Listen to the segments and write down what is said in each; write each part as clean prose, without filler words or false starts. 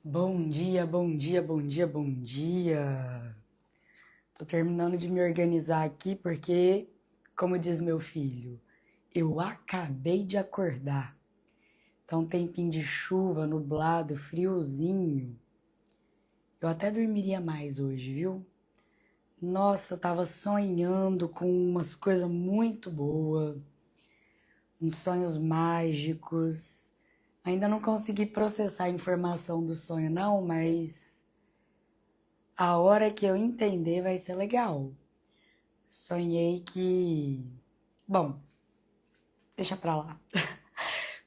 Bom dia, bom dia, bom dia, bom dia. Tô terminando de me organizar aqui porque, como diz meu filho, eu acabei de acordar. Tá um tempinho de chuva, nublado, friozinho. Eu até dormiria mais hoje, viu? Nossa, eu tava sonhando com umas coisas muito boas, uns sonhos mágicos. Ainda não consegui processar a informação do sonho, não, mas a hora que eu entender vai ser legal. Sonhei que. Bom, deixa pra lá.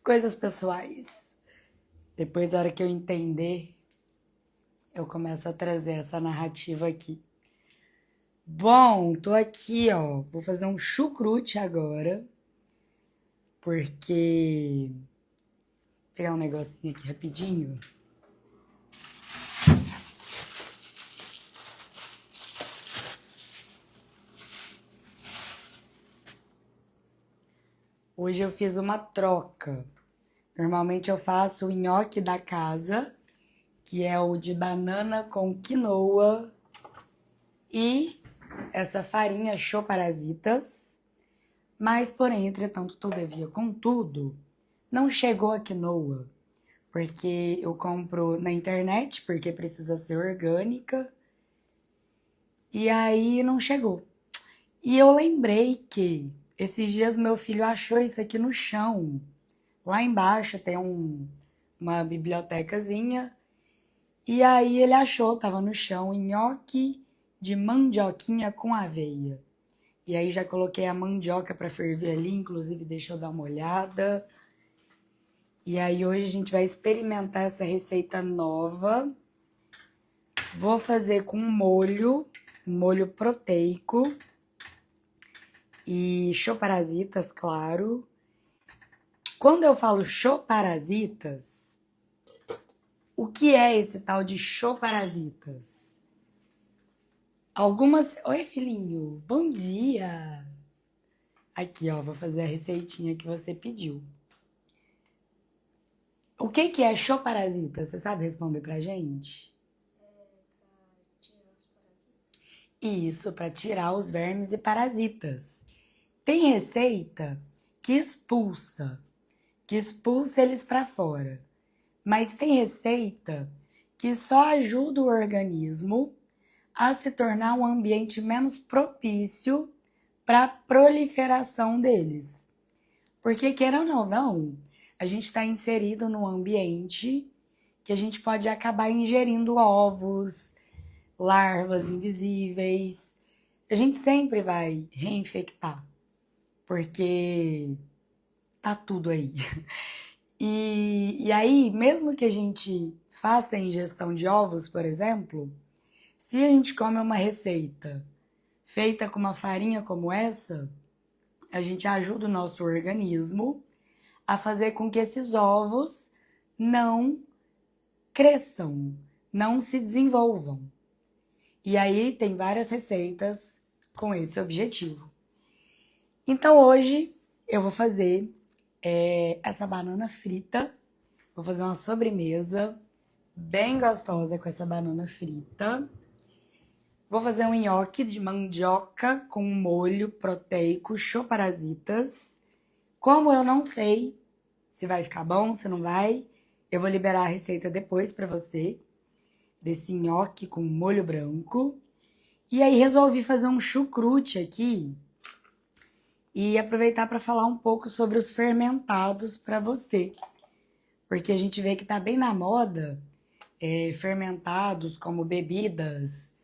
Coisas pessoais. Depois, da hora que eu entender, eu começo a trazer essa narrativa aqui. Bom, tô aqui, ó. Vou fazer um chucrute agora. Porque. Vou pegar um negocinho aqui rapidinho. Hoje eu fiz uma troca. Normalmente eu faço o nhoque da casa, que é o de banana com quinoa e essa farinha Choparasitas. Mas, porém, entretanto, todavia, contudo, não chegou a quinoa, porque eu compro na internet, porque precisa ser orgânica, e aí não chegou. E eu lembrei que esses dias meu filho achou isso aqui no chão. Lá embaixo tem uma bibliotecazinha, e aí ele achou, tava no chão, nhoque de mandioquinha com aveia. E aí já coloquei a mandioca para ferver ali, inclusive deixa eu dar uma olhada. E aí hoje a gente vai experimentar essa receita nova. Vou fazer com molho proteico e choparasitas, claro. Quando eu falo choparasitas, o que é esse tal de choparasitas? Oi, filhinho, bom dia! Aqui, ó, vou fazer a receitinha que você pediu. O que é choparasita? Você sabe responder pra gente? Isso, para tirar os vermes e parasitas. Tem receita que expulsa eles para fora. Mas tem receita que só ajuda o organismo a se tornar um ambiente menos propício para a proliferação deles. Porque, querendo ou não, a gente está inserido num ambiente que a gente pode acabar ingerindo ovos, larvas invisíveis. A gente sempre vai reinfectar, porque tá tudo aí. E aí, mesmo que a gente faça a ingestão de ovos, por exemplo, se a gente come uma receita feita com uma farinha como essa, a gente ajuda o nosso organismo a fazer com que esses ovos não cresçam, não se desenvolvam. E aí tem várias receitas com esse objetivo. Então hoje eu vou fazer essa banana frita. Vou fazer uma sobremesa bem gostosa com essa banana frita. Vou fazer um nhoque de mandioca com molho proteico choparasitas. Como eu não sei se vai ficar bom, se não vai, eu vou liberar a receita depois para você, desse nhoque com molho branco. E aí resolvi fazer um chucrute aqui e aproveitar para falar um pouco sobre os fermentados para você. Porque a gente vê que tá bem na moda fermentados como bebidas,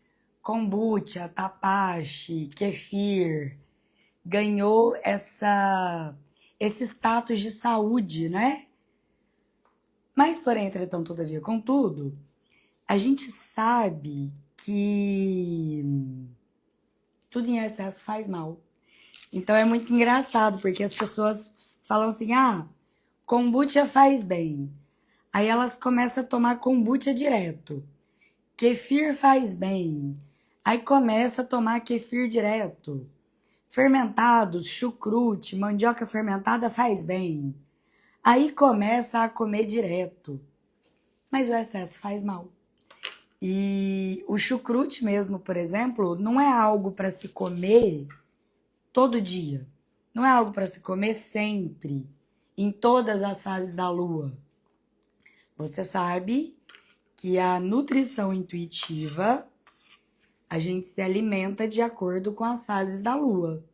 kombucha, tapache, kefir. Ganhou esse status de saúde, né? Mas, porém, entretanto, todavia, contudo, a gente sabe que tudo em excesso faz mal. Então é muito engraçado, porque as pessoas falam assim, kombucha faz bem. Aí elas começam a tomar kombucha direto. Kefir faz bem. Aí começa a tomar kefir direto. Fermentados, chucrute, mandioca fermentada faz bem. Aí começa a comer direto. mas o excesso faz mal. E o chucrute mesmo, por exemplo, não é algo para se comer todo dia. Não é algo para se comer sempre, em todas as fases da lua. Você sabe que a nutrição intuitiva, a gente se alimenta de acordo com as fases da lua.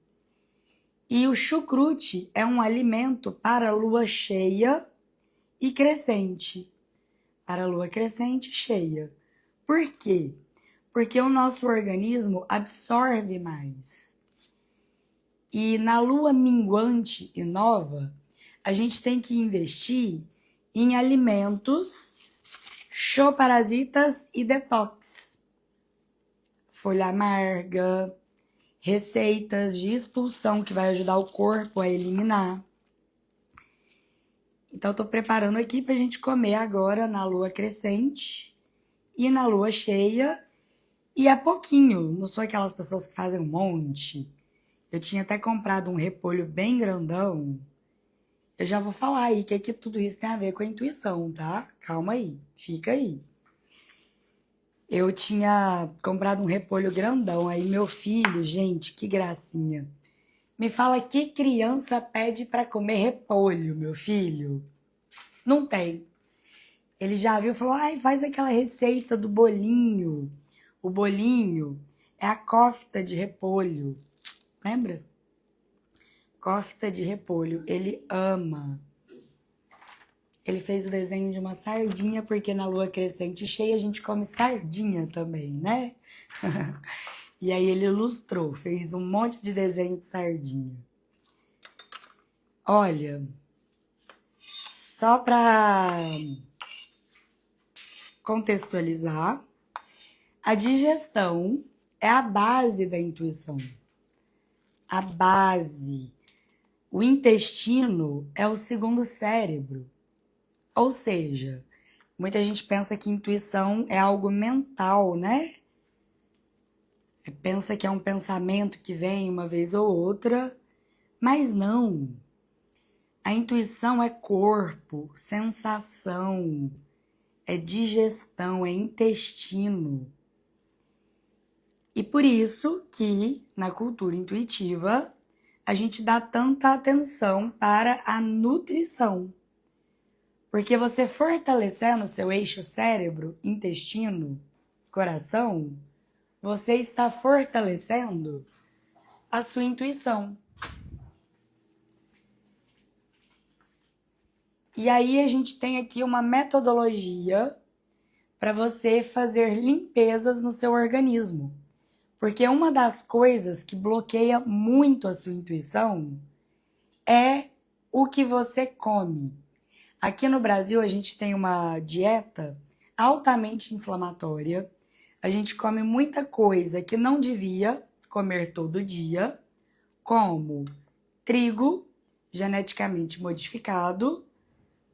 E o chucrute é um alimento para a lua cheia e crescente. Para a lua crescente e cheia. Por quê? Porque o nosso organismo absorve mais. E na lua minguante e nova, a gente tem que investir em alimentos choparasitas e detox. Folha amarga, receitas de expulsão que vai ajudar o corpo a eliminar. Então, eu tô preparando aqui pra gente comer agora na lua crescente e na lua cheia. E é pouquinho, não sou aquelas pessoas que fazem um monte. Eu tinha até comprado um repolho bem grandão. Eu já vou falar aí que tudo isso tem a ver com a intuição, tá? Calma aí, fica aí. Eu tinha comprado um repolho grandão, aí meu filho, gente, que gracinha. Me fala que criança pede pra comer repolho, meu filho? Não tem. Ele já viu e falou, ai, faz aquela receita do bolinho. O bolinho é a cófita de repolho. Lembra? Cófita de repolho. Ele ama. Ele fez o desenho de uma sardinha, porque na lua crescente cheia a gente come sardinha também, né? E aí ele ilustrou, fez um monte de desenho de sardinha. Olha, só para contextualizar, a digestão é a base da intuição. A base. O intestino é o segundo cérebro. Ou seja, muita gente pensa que intuição é algo mental, né? Pensa que é um pensamento que vem uma vez ou outra, mas não. A intuição é corpo, sensação, é digestão, é intestino. E por isso que, na cultura intuitiva, a gente dá tanta atenção para a nutrição. Porque você fortalecendo o seu eixo cérebro, intestino, coração, você está fortalecendo a sua intuição. E aí a gente tem aqui uma metodologia para você fazer limpezas no seu organismo. Porque uma das coisas que bloqueia muito a sua intuição é o que você come. Aqui no Brasil, a gente tem uma dieta altamente inflamatória. A gente come muita coisa que não devia comer todo dia, como trigo geneticamente modificado.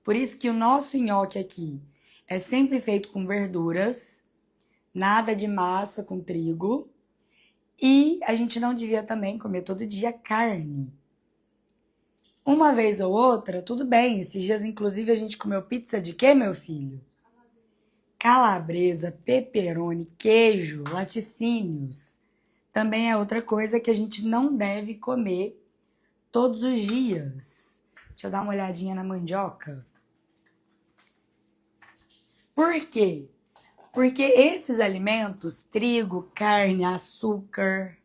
Por isso que o nosso nhoque aqui é sempre feito com verduras, nada de massa com trigo. E a gente não devia também comer todo dia carne. Uma vez ou outra, tudo bem. Esses dias, inclusive, a gente comeu pizza de quê, meu filho? Calabresa, pepperoni, queijo, laticínios. Também é outra coisa que a gente não deve comer todos os dias. Deixa eu dar uma olhadinha na mandioca. Por quê? Porque esses alimentos, trigo, carne, açúcar,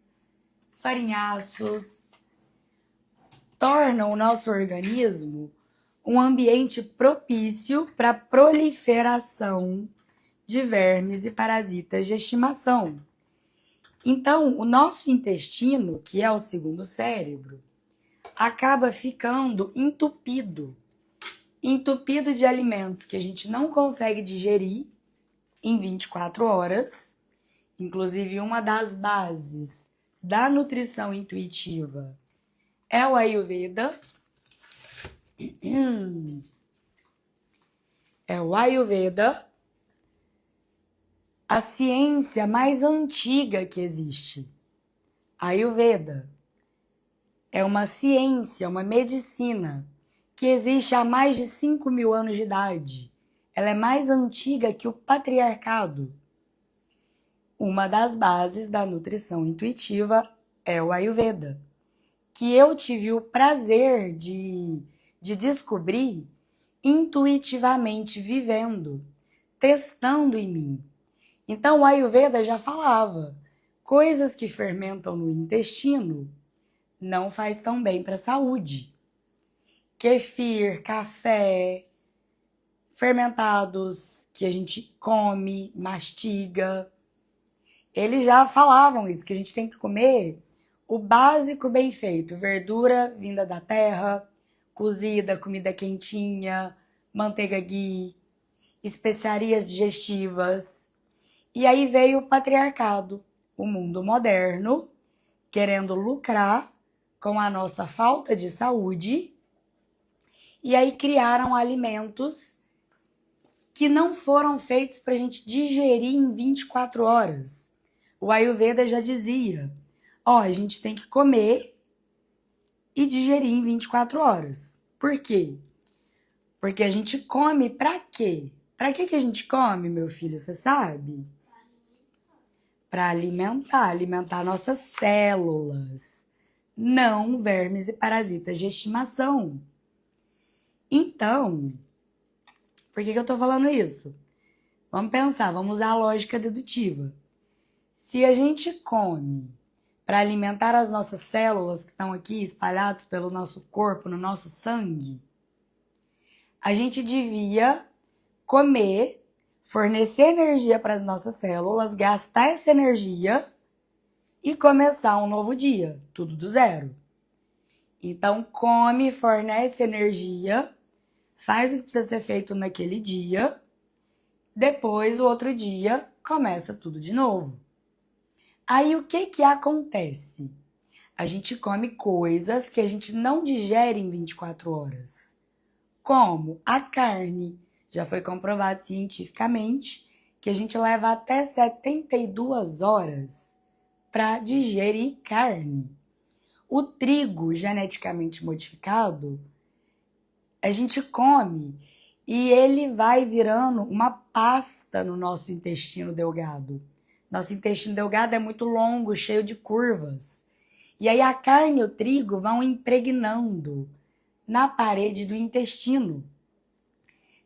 farinhaços, tornam o nosso organismo um ambiente propício para a proliferação de vermes e parasitas de estimação. Então, o nosso intestino, que é o segundo cérebro, acaba ficando entupido de alimentos que a gente não consegue digerir em 24 horas. Inclusive, uma das bases da nutrição intuitiva é o Ayurveda. É o Ayurveda, a ciência mais antiga que existe. Ayurveda é uma ciência, uma medicina que existe há mais de 5.000 anos de idade. ela é mais antiga que o patriarcado. Uma das bases da nutrição intuitiva é o Ayurveda, que eu tive o prazer de descobrir intuitivamente vivendo, testando em mim. Então o Ayurveda já falava, coisas que fermentam no intestino não faz tão bem para a saúde. Kefir, café, fermentados que a gente come, mastiga. Eles já falavam isso, que a gente tem que comer o básico bem feito, verdura vinda da terra, cozida, comida quentinha, manteiga ghee, especiarias digestivas. E aí veio o patriarcado, o mundo moderno, querendo lucrar com a nossa falta de saúde, e aí criaram alimentos que não foram feitos para a gente digerir em 24 horas. O Ayurveda já dizia, a gente tem que comer e digerir em 24 horas. Por quê? Porque a gente come para quê? Para que a gente come, meu filho, você sabe? Para alimentar nossas células, não vermes e parasitas de estimação. Então, por que eu tô falando isso? Vamos pensar, vamos usar a lógica dedutiva. Se a gente come para alimentar as nossas células que estão aqui espalhadas pelo nosso corpo, no nosso sangue, a gente devia comer, fornecer energia para as nossas células, gastar essa energia e começar um novo dia, tudo do zero. Então, come, fornece energia, faz o que precisa ser feito naquele dia, depois, o outro dia, começa tudo de novo. Aí, o que acontece? A gente come coisas que a gente não digere em 24 horas. Como a carne. Já foi comprovado cientificamente que a gente leva até 72 horas para digerir carne. O trigo geneticamente modificado, a gente come e ele vai virando uma pasta no nosso intestino delgado. Nosso intestino delgado é muito longo, cheio de curvas. E aí a carne e o trigo vão impregnando na parede do intestino.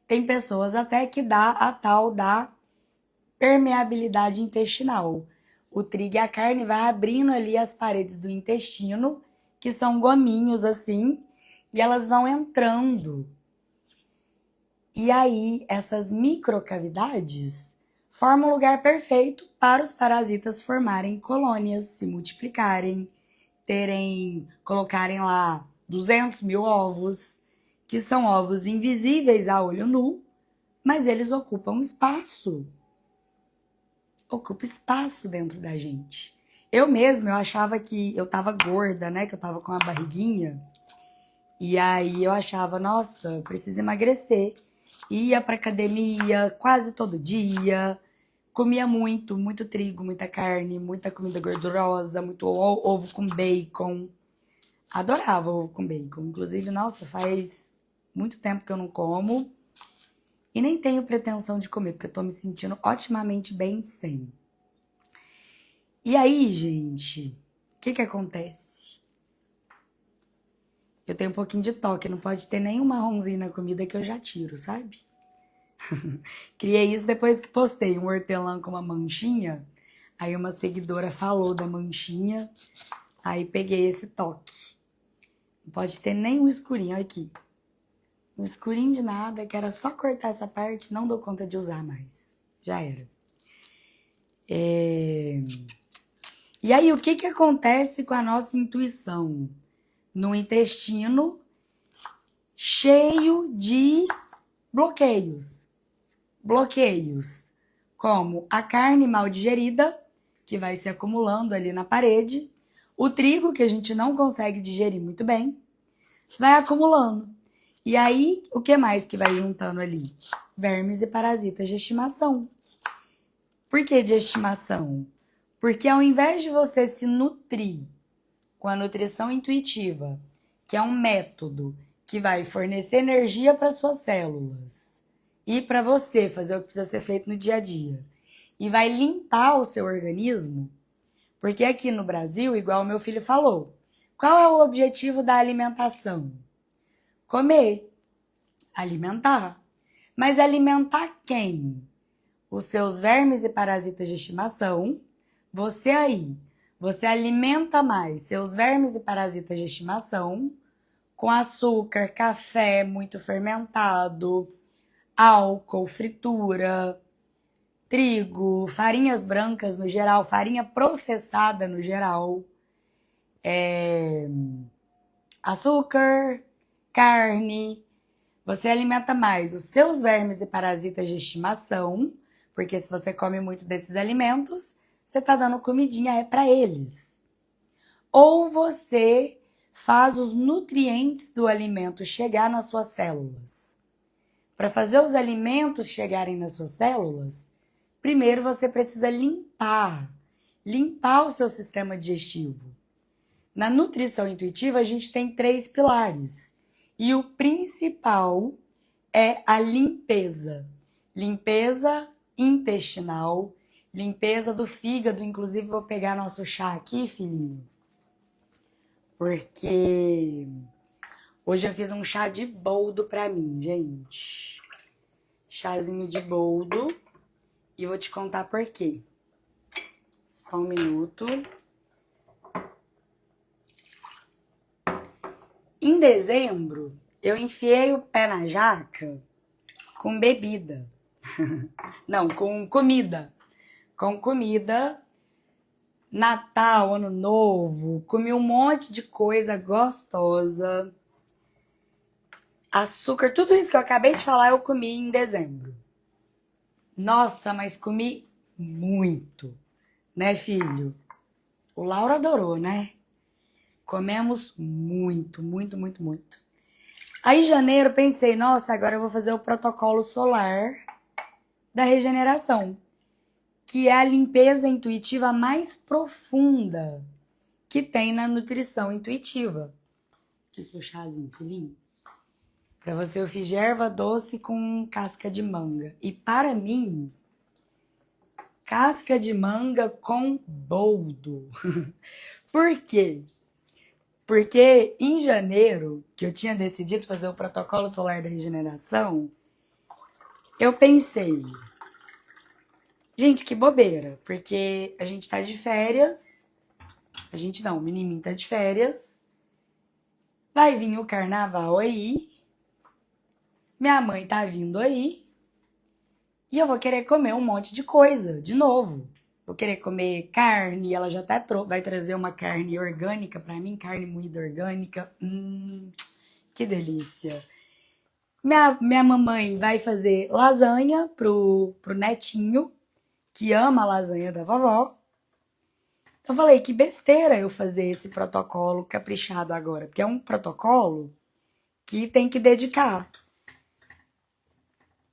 Tem pessoas até que dá a tal da permeabilidade intestinal. O trigo e a carne vai abrindo ali as paredes do intestino, que são gominhos assim, e elas vão entrando. E aí, essas microcavidades formam um lugar perfeito para os parasitas formarem colônias, se multiplicarem, colocarem lá 200 mil ovos, que são ovos invisíveis a olho nu, mas eles ocupam espaço. Ocupa espaço dentro da gente. Eu mesma, eu achava que eu tava gorda, né? Que eu tava com a barriguinha. E aí eu achava, nossa, eu preciso emagrecer. Ia pra academia quase todo dia. Comia muito trigo, muita carne, muita comida gordurosa, muito ovo com bacon. Adorava ovo com bacon. Inclusive, nossa, faz muito tempo que eu não como. E nem tenho pretensão de comer, porque eu tô me sentindo otimamente bem sem. E aí, gente, o que acontece? Eu tenho um pouquinho de toque, não pode ter nenhum marronzinho na comida que eu já tiro, sabe? Criei isso depois que postei um hortelã com uma manchinha. Aí uma seguidora falou da manchinha, aí peguei esse toque. Não pode ter nenhum escurinho, olha aqui. Um escurinho de nada, que era só cortar essa parte, não dou conta de usar mais. Já era. E aí, o que acontece com a nossa intuição? No intestino, cheio de bloqueios. Bloqueios, como a carne mal digerida, que vai se acumulando ali na parede, o trigo, que a gente não consegue digerir muito bem, vai acumulando. E aí, o que mais que vai juntando ali? Vermes e parasitas de estimação. Por que de estimação? Porque ao invés de você se nutrir com a nutrição intuitiva, que é um método que vai fornecer energia para suas células e para você fazer o que precisa ser feito no dia a dia. E vai limpar o seu organismo, porque aqui no Brasil, igual o meu filho falou, qual é o objetivo da alimentação? Comer, alimentar. Mas alimentar quem? Os seus vermes e parasitas de estimação. Você aí, você alimenta mais seus vermes e parasitas de estimação com açúcar, café muito fermentado, álcool, fritura, trigo, farinhas brancas no geral, farinha processada no geral, açúcar, carne. Você alimenta mais os seus vermes e parasitas de estimação, porque se você come muito desses alimentos, você está dando comidinha para eles. Ou você faz os nutrientes do alimento chegar nas suas células. Para fazer os alimentos chegarem nas suas células, primeiro você precisa limpar o seu sistema digestivo. Na nutrição intuitiva, a gente tem 3 pilares. E o principal é a limpeza. Limpeza intestinal, limpeza do fígado. Inclusive, vou pegar nosso chá aqui, filhinho. Porque hoje eu fiz um chá de boldo pra mim, gente. Chazinho de boldo. E eu vou te contar por quê. Só um minuto. Em dezembro, eu enfiei o pé na jaca com bebida. Não, com comida. Com comida. Natal, Ano Novo. Comi um monte de coisa gostosa. Açúcar, tudo isso que eu acabei de falar eu comi em dezembro. Nossa, mas comi muito. Né, filho? O Lauro adorou, né? Comemos muito, muito, muito, muito. Aí, em janeiro, pensei, nossa, agora eu vou fazer o protocolo solar da regeneração, que é a limpeza intuitiva mais profunda que tem na nutrição intuitiva. Aqui seu chazinho, filhinho. Para você, eu fiz erva doce com casca de manga. E para mim, casca de manga com boldo. Por quê? Porque em janeiro, que eu tinha decidido fazer o protocolo solar da regeneração, eu pensei, gente, que bobeira, porque a gente tá de férias, a gente não, o menininho tá de férias, vai vir o carnaval aí, minha mãe tá vindo aí, e eu vou querer comer um monte de coisa, de novo. Vou querer comer carne, ela já até vai trazer uma carne orgânica pra mim, carne moída orgânica. Que delícia. Minha mamãe vai fazer lasanha pro netinho, que ama a lasanha da vovó. Então eu falei, que besteira eu fazer esse protocolo caprichado agora, porque é um protocolo que tem que dedicar.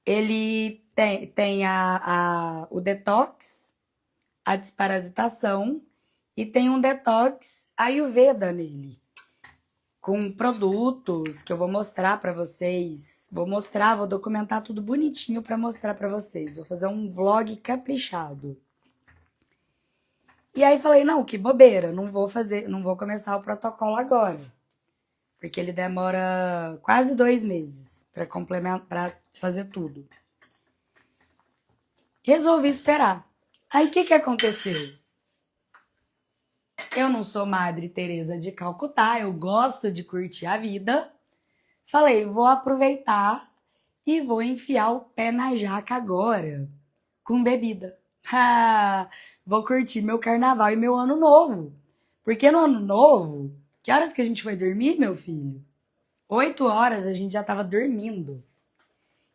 Ele tem o detox, a desparasitação e tem um detox Ayurveda nele, com produtos que eu vou mostrar pra vocês. Vou documentar tudo bonitinho pra mostrar pra vocês. Vou fazer um vlog caprichado. E aí falei, não, que bobeira, não vou começar o protocolo agora. Porque ele demora quase 2 meses pra complementar, pra fazer tudo. Resolvi esperar. Aí o que aconteceu? Eu não sou Madre Teresa de Calcutá, eu gosto de curtir a vida. Falei, vou aproveitar e vou enfiar o pé na jaca agora, com bebida. Vou curtir meu carnaval e meu ano novo. Porque no ano novo, que horas que a gente foi dormir, meu filho? 8 horas a gente já tava dormindo.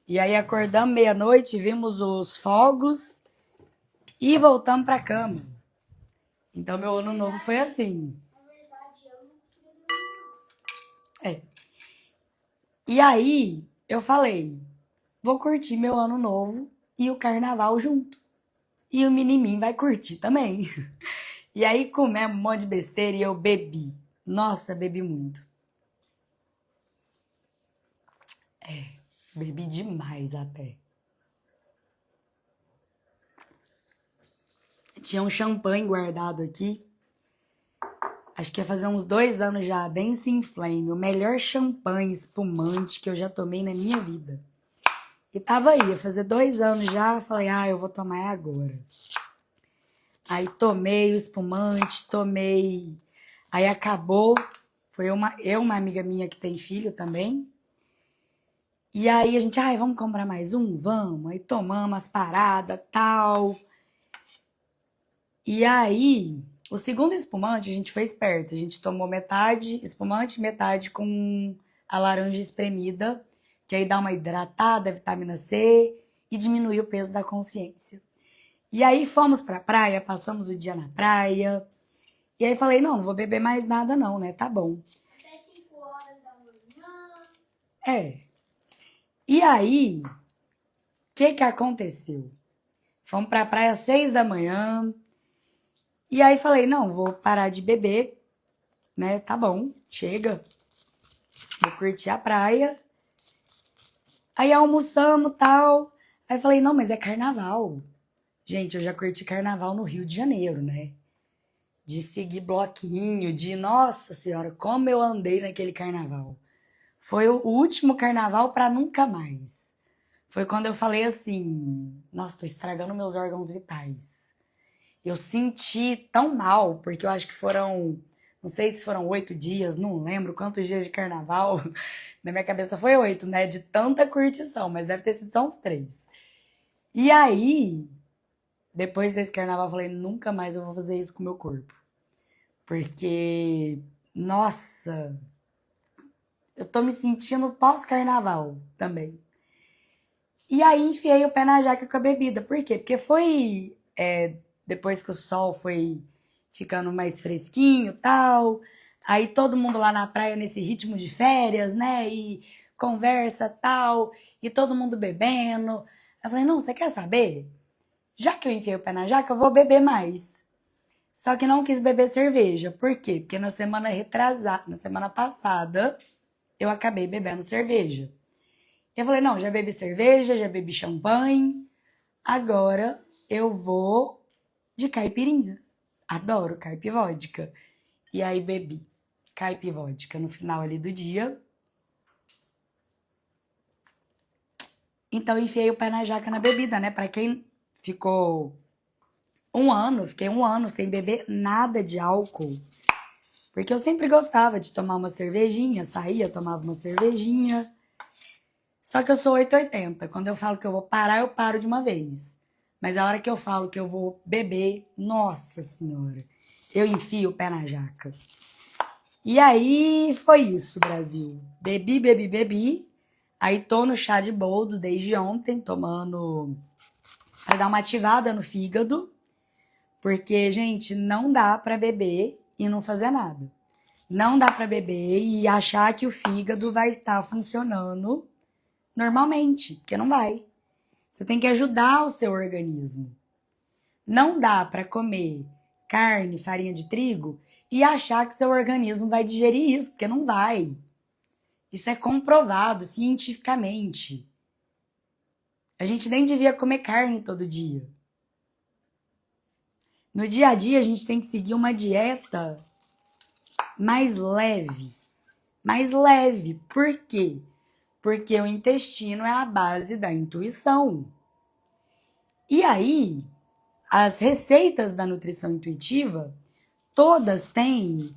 E aí acordamos meia-noite, vimos os fogos e voltamos pra cama. Então meu ano novo foi assim. É. E aí eu falei, vou curtir meu ano novo e o carnaval junto. E o menininho vai curtir também. E aí comemos um monte de besteira e eu bebi. Nossa, bebi muito. Bebi demais até. Tinha um champanhe guardado aqui. Acho que ia fazer uns 2 anos já. Dancing Flame. O melhor champanhe espumante que eu já tomei na minha vida. E tava aí, ia fazer 2 anos já. Falei, eu vou tomar agora. Aí tomei o espumante, tomei. Aí acabou. Foi uma amiga minha que tem filho também. E aí a gente, vamos comprar mais um? Vamos. Aí tomamos as paradas, tal. E aí, o segundo espumante a gente foi esperto. A gente tomou metade espumante, metade com a laranja espremida, que aí dá uma hidratada, vitamina C e diminui o peso da consciência. E aí fomos pra praia, passamos o dia na praia. E aí falei, não vou beber mais nada não, né? Tá bom. Até 5 horas da manhã. E aí, o que aconteceu? Fomos pra praia às 6 da manhã. E aí falei, não, vou parar de beber, né? Tá bom, chega. Vou curtir a praia. Aí almoçamos e tal. Aí falei, não, mas é carnaval. Gente, eu já curti carnaval no Rio de Janeiro, né? De seguir bloquinho, nossa senhora, como eu andei naquele carnaval. Foi o último carnaval para nunca mais. Foi quando eu falei assim, nossa, tô estragando meus órgãos vitais. Eu senti tão mal, porque eu acho que foram, não sei se foram 8 dias, não lembro quantos dias de carnaval. Na minha cabeça foi 8, né? De tanta curtição, mas deve ter sido só uns 3. E aí, depois desse carnaval, eu falei, nunca mais eu vou fazer isso com o meu corpo. Porque, nossa, eu tô me sentindo pós-carnaval também. E aí, enfiei o pé na jaca com a bebida. Por quê? Porque foi depois que o sol foi ficando mais fresquinho e tal. Aí todo mundo lá na praia nesse ritmo de férias, né? E conversa tal. E todo mundo bebendo. Eu falei, não, você quer saber? Já que eu enfiei o pé na jaca, eu vou beber mais. Só que não quis beber cerveja. Por quê? Porque na semana passada, eu acabei bebendo cerveja. Eu falei, não, já bebi cerveja, já bebi champanhe, agora eu vou de caipirinha. Adoro caipivódica. E aí bebi caipivódica no final ali do dia. Então enfiei o pé na jaca na bebida, né? Pra quem ficou fiquei um ano sem beber nada de álcool. Porque eu sempre gostava de tomar uma cervejinha, saía, tomava uma cervejinha. Só que eu sou 880. Quando eu falo que eu vou parar, eu paro de uma vez. Mas a hora que eu falo que eu vou beber, nossa senhora, eu enfio o pé na jaca. E aí foi isso, Brasil. Bebi, bebi, bebi. Aí tô no chá de boldo desde ontem, tomando pra dar uma ativada no fígado. Porque, gente, não dá pra beber e não fazer nada. Não dá pra beber e achar que o fígado vai estar funcionando normalmente, porque não vai. Você tem que ajudar o seu organismo. Não dá para comer carne, farinha de trigo e achar que seu organismo vai digerir isso, porque não vai. Isso é comprovado cientificamente. A gente nem devia comer carne todo dia. No dia a dia, a gente tem que seguir uma dieta mais leve. Mais leve. Por quê? Porque o intestino é a base da intuição. E aí, as receitas da nutrição intuitiva, todas têm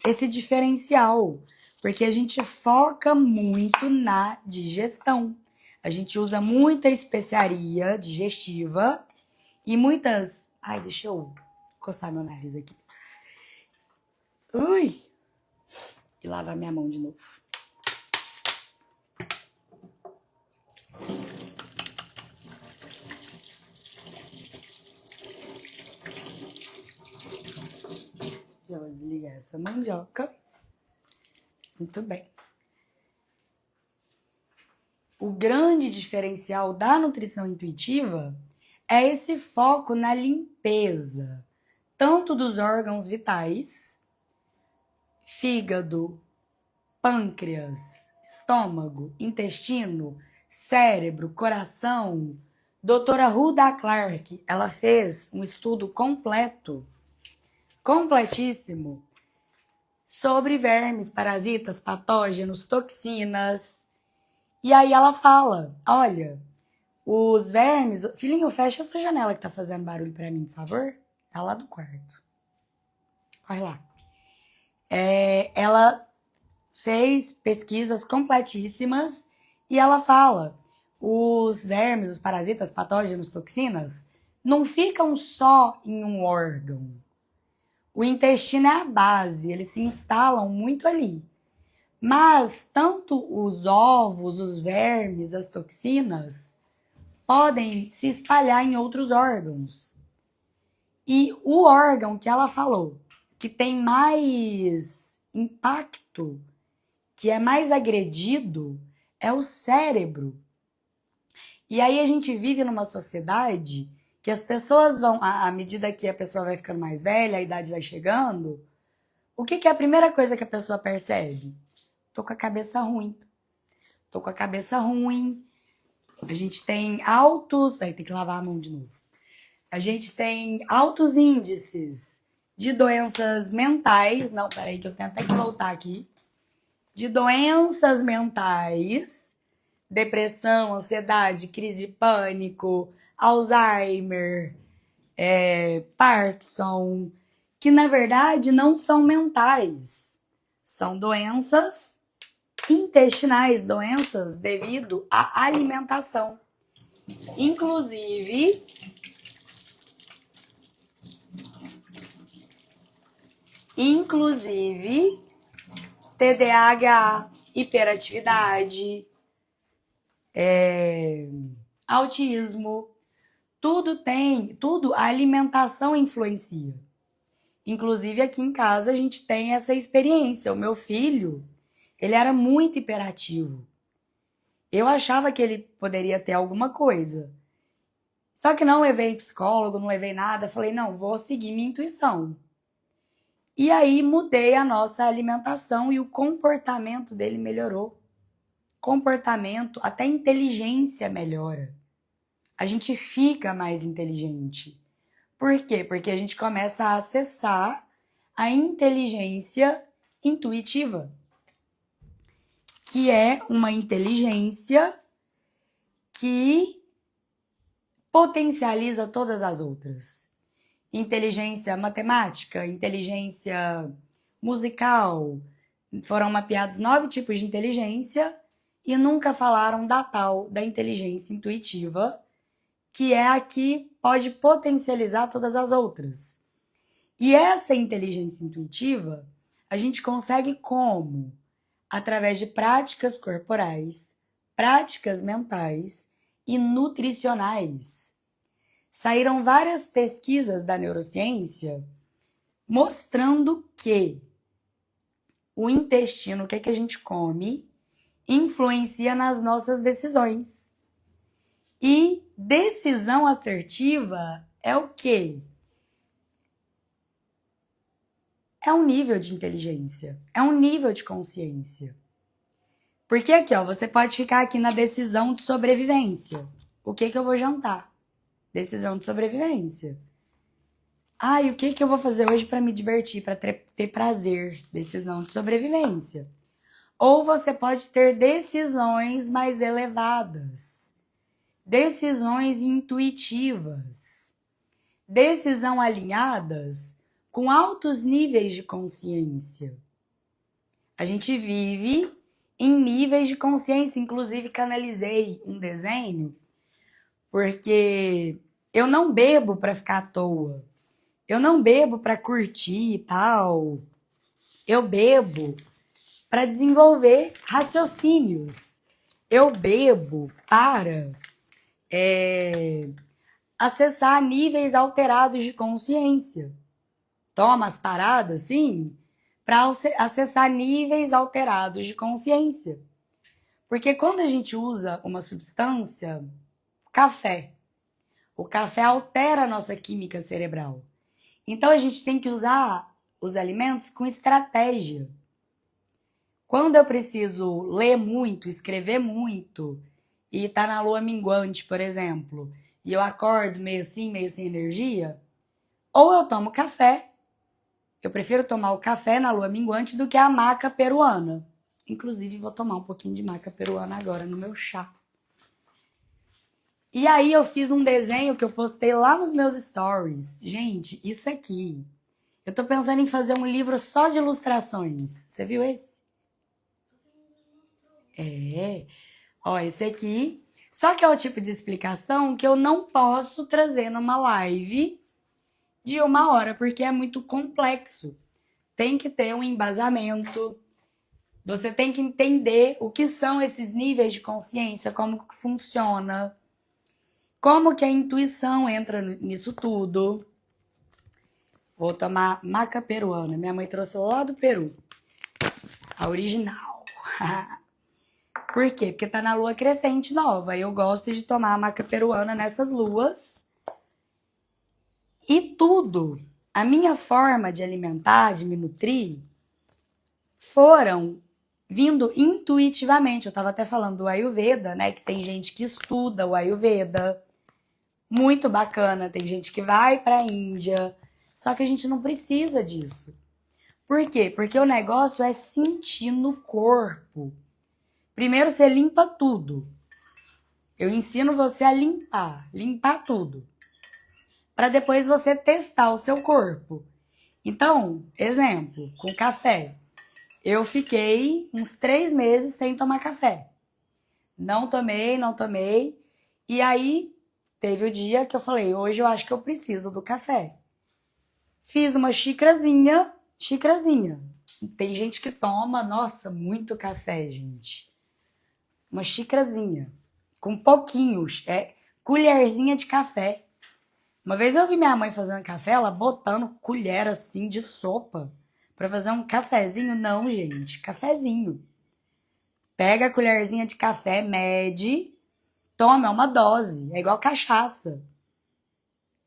esse diferencial, porque a gente foca muito na digestão. A gente usa muita especiaria digestiva e muitas... Ai, deixa eu coçar meu nariz aqui. Ui! E lavar minha mão de novo. Já vou desligar essa mandioca. Muito bem. O grande diferencial da nutrição intuitiva é esse foco na limpeza, tanto dos órgãos vitais, fígado, pâncreas, estômago, intestino, cérebro, coração. Doutora Hulda Clark, ela fez um estudo completo, completíssimo, sobre vermes, parasitas, patógenos, toxinas. E aí ela fala, olha, os vermes... Filhinho, fecha essa janela que tá fazendo barulho pra mim, por favor. Tá lá do quarto. Corre lá. Ela fez pesquisas completíssimas e ela fala, os vermes, os parasitas, patógenos, toxinas, não ficam só em um órgão. O intestino é a base, eles se instalam muito ali. Mas tanto os ovos, os vermes, as toxinas, podem se espalhar em outros órgãos. E o órgão que ela falou, que tem mais impacto, que é mais agredido, é o cérebro. E aí a gente vive numa sociedade que as pessoas vão, à medida que a pessoa vai ficando mais velha, a idade vai chegando, o que é a primeira coisa que a pessoa percebe? Tô com a cabeça ruim. Tô com a cabeça ruim. A gente tem altos... Aí tem que lavar a mão de novo. A gente tem altos índices de doenças mentais. Não, peraí que eu tenho até que voltar aqui. De doenças mentais, depressão, ansiedade, crise de pânico, Alzheimer, Parkinson, que na verdade não são mentais, são doenças intestinais, doenças devido à alimentação. Inclusive, TDAH, hiperatividade, autismo, tudo a alimentação influencia. Inclusive aqui em casa a gente tem essa experiência. O meu filho, ele era muito hiperativo. Eu achava que ele poderia ter alguma coisa. Só que não levei psicólogo, não levei nada. Falei, não, vou seguir minha intuição. E aí mudei a nossa alimentação e o comportamento dele melhorou. Comportamento, até inteligência melhora. A gente fica mais inteligente. Por quê? Porque a gente começa a acessar a inteligência intuitiva, que é uma inteligência que potencializa todas as outras. Inteligência matemática, inteligência musical. Foram mapeados 9 tipos de inteligência e nunca falaram da tal da inteligência intuitiva, que é a que pode potencializar todas as outras. E essa inteligência intuitiva, a gente consegue como? Através de práticas corporais, práticas mentais e nutricionais. Saíram várias pesquisas da neurociência mostrando que o intestino, o que a gente come, influencia nas nossas decisões. E decisão assertiva é o quê? É um nível de inteligência, é um nível de consciência. Porque aqui, ó, você pode ficar aqui na decisão de sobrevivência. O que eu vou jantar? Decisão de sobrevivência. E o que eu vou fazer hoje para me divertir, para ter prazer? Decisão de sobrevivência. Ou você pode ter decisões mais elevadas. Decisões intuitivas. Decisão alinhadas com altos níveis de consciência. A gente vive em níveis de consciência. Inclusive, canalizei um desenho, porque eu não bebo para ficar à toa. Eu não bebo para curtir e tal. Eu bebo para desenvolver raciocínios. Eu bebo para acessar níveis alterados de consciência. Toma as paradas, sim, para acessar níveis alterados de consciência. Porque quando a gente usa uma substância, café, o café altera a nossa química cerebral. Então a gente tem que usar os alimentos com estratégia. Quando eu preciso ler muito, escrever muito, e tá na lua minguante, por exemplo, e eu acordo meio assim, meio sem energia, ou eu tomo café, eu prefiro tomar o café na lua minguante do que a maca peruana. Inclusive, vou tomar um pouquinho de maca peruana agora no meu chá. E aí eu fiz um desenho que eu postei lá nos meus stories. Gente, isso aqui. Eu tô pensando em fazer um livro só de ilustrações. Você viu esse? É. Ó, esse aqui. Só que é o tipo de explicação que eu não posso trazer numa live de 1 hora, porque é muito complexo. Tem que ter um embasamento. Você tem que entender o que são esses níveis de consciência, como que funciona, como que a intuição entra nisso tudo. Vou tomar maca peruana. Minha mãe trouxe lá do Peru. A original. Por quê? Porque tá na lua crescente nova. Eu gosto de tomar a maca peruana nessas luas. E tudo, a minha forma de alimentar, de me nutrir, foram vindo intuitivamente. Eu tava até falando do Ayurveda, né? Que tem gente que estuda o Ayurveda. Muito bacana. Tem gente que vai pra Índia. Só que a gente não precisa disso. Por quê? Porque o negócio é sentir no corpo. Primeiro você limpa tudo. Eu ensino você a limpar tudo. Para depois você testar o seu corpo. Então, exemplo, com café. Eu fiquei uns 3 meses sem tomar café. Não tomei. E aí, teve o dia que eu falei, hoje eu acho que eu preciso do café. Fiz uma xicrazinha. Tem gente que toma, nossa, muito café, gente. Uma xicrazinha. Com pouquinhos. Colherzinha de café. Uma vez eu vi minha mãe fazendo café, ela botando colher assim de sopa pra fazer um cafezinho. Não, gente, cafezinho. Pega a colherzinha de café, mede, toma, é uma dose. É igual cachaça.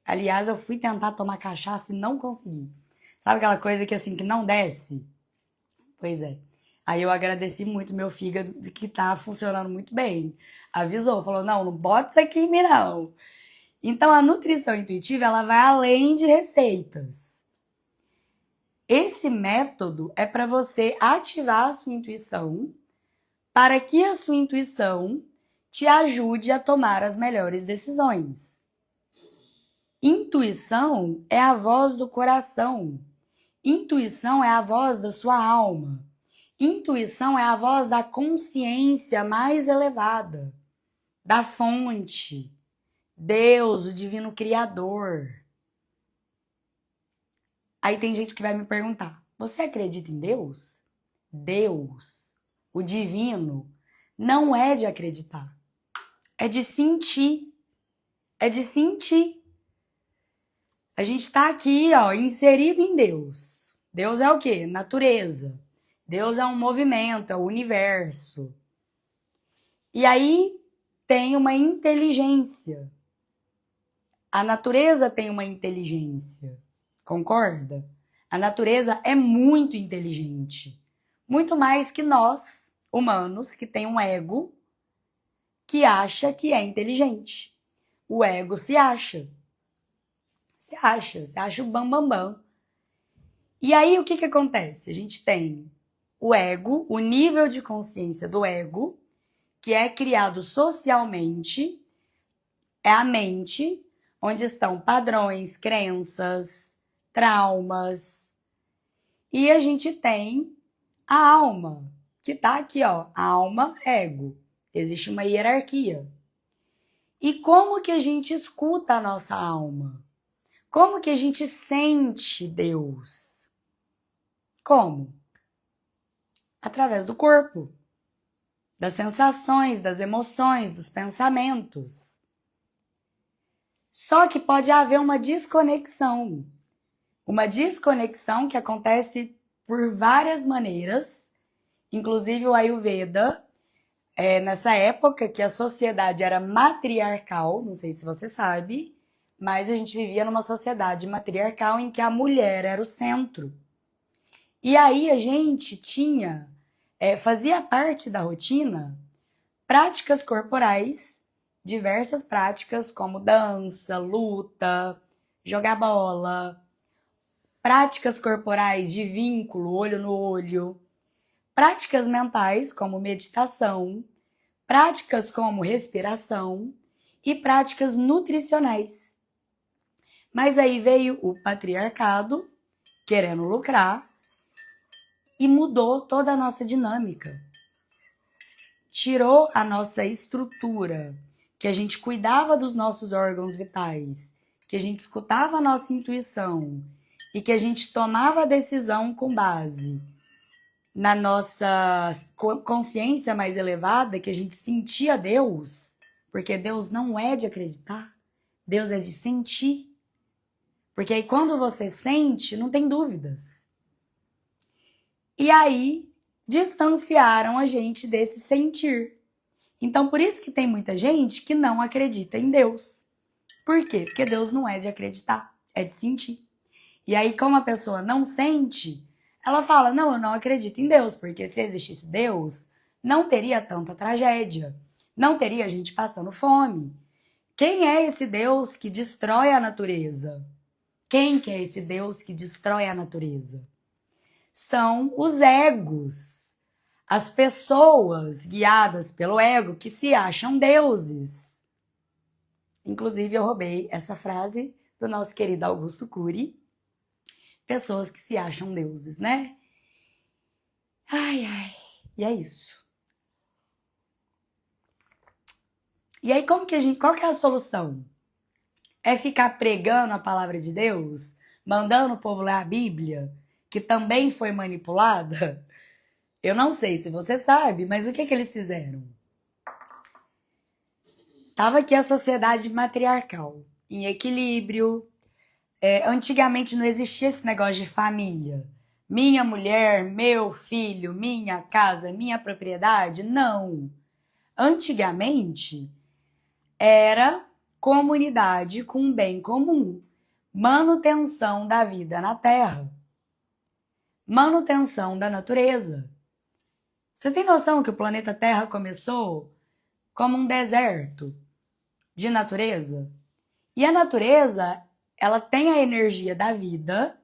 Aliás, eu fui tentar tomar cachaça e não consegui. Sabe aquela coisa que assim, que não desce? Pois é. Aí eu agradeci muito meu fígado de que tá funcionando muito bem. Avisou, falou, não bota isso aqui em mim não. Então a nutrição intuitiva, ela vai além de receitas. Esse método é para você ativar a sua intuição, para que a sua intuição te ajude a tomar as melhores decisões. Intuição é a voz do coração. Intuição é a voz da sua alma. Intuição é a voz da consciência mais elevada, da fonte, Deus, o divino criador. Aí tem gente que vai me perguntar, você acredita em Deus? Deus, o divino, não é de acreditar, é de sentir. É de sentir. A gente está aqui, ó, inserido em Deus. Deus é o quê? Natureza. Deus é um movimento, é o universo. E aí tem uma inteligência. A natureza tem uma inteligência. Concorda? A natureza é muito inteligente. Muito mais que nós, humanos, que tem um ego que acha que é inteligente. O ego se acha. Você acha o bambambam. E aí o que acontece? A gente tem o ego, o nível de consciência do ego, que é criado socialmente, é a mente, onde estão padrões, crenças, traumas. E a gente tem a alma, que tá aqui, ó, alma, ego. Existe uma hierarquia. E como que a gente escuta a nossa alma? Como que a gente sente Deus? Como? Através do corpo, das sensações, das emoções, dos pensamentos. Só que pode haver uma desconexão. Uma desconexão que acontece por várias maneiras. Inclusive o Ayurveda, nessa época que a sociedade era matriarcal, não sei se você sabe, mas a gente vivia numa sociedade matriarcal em que a mulher era o centro. E aí a gente tinha fazia parte da rotina práticas corporais, diversas práticas como dança, luta, jogar bola, práticas corporais de vínculo, olho no olho, práticas mentais como meditação, práticas como respiração e práticas nutricionais. Mas aí veio o patriarcado querendo lucrar e mudou toda a nossa dinâmica. Tirou a nossa estrutura, que a gente cuidava dos nossos órgãos vitais, que a gente escutava a nossa intuição e que a gente tomava a decisão com base na nossa consciência mais elevada, que a gente sentia Deus, porque Deus não é de acreditar, Deus é de sentir. Porque aí quando você sente, não tem dúvidas. E aí distanciaram a gente desse sentir. Então por isso que tem muita gente que não acredita em Deus. Por quê? Porque Deus não é de acreditar, é de sentir. E aí como a pessoa não sente, ela fala, não, eu não acredito em Deus, porque se existisse Deus, não teria tanta tragédia, não teria gente passando fome. Quem é esse Deus que destrói a natureza? Quem que é esse Deus que destrói a natureza? São os egos, as pessoas guiadas pelo ego que se acham deuses. Inclusive, eu roubei essa frase do nosso querido Augusto Cury. Pessoas que se acham deuses, né? Ai, ai. E é isso. E aí, qual que é a solução? É ficar pregando a palavra de Deus? Mandando o povo ler a Bíblia? Que também foi manipulada? Eu não sei se você sabe, mas o que eles fizeram? Tava aqui a sociedade matriarcal, em equilíbrio. Antigamente não existia esse negócio de família. Minha mulher, meu filho, minha casa, minha propriedade. Não. Antigamente era comunidade com bem comum. Manutenção da vida na Terra. Manutenção da natureza. Você tem noção que o planeta Terra começou como um deserto de natureza? E a natureza, ela tem a energia da vida,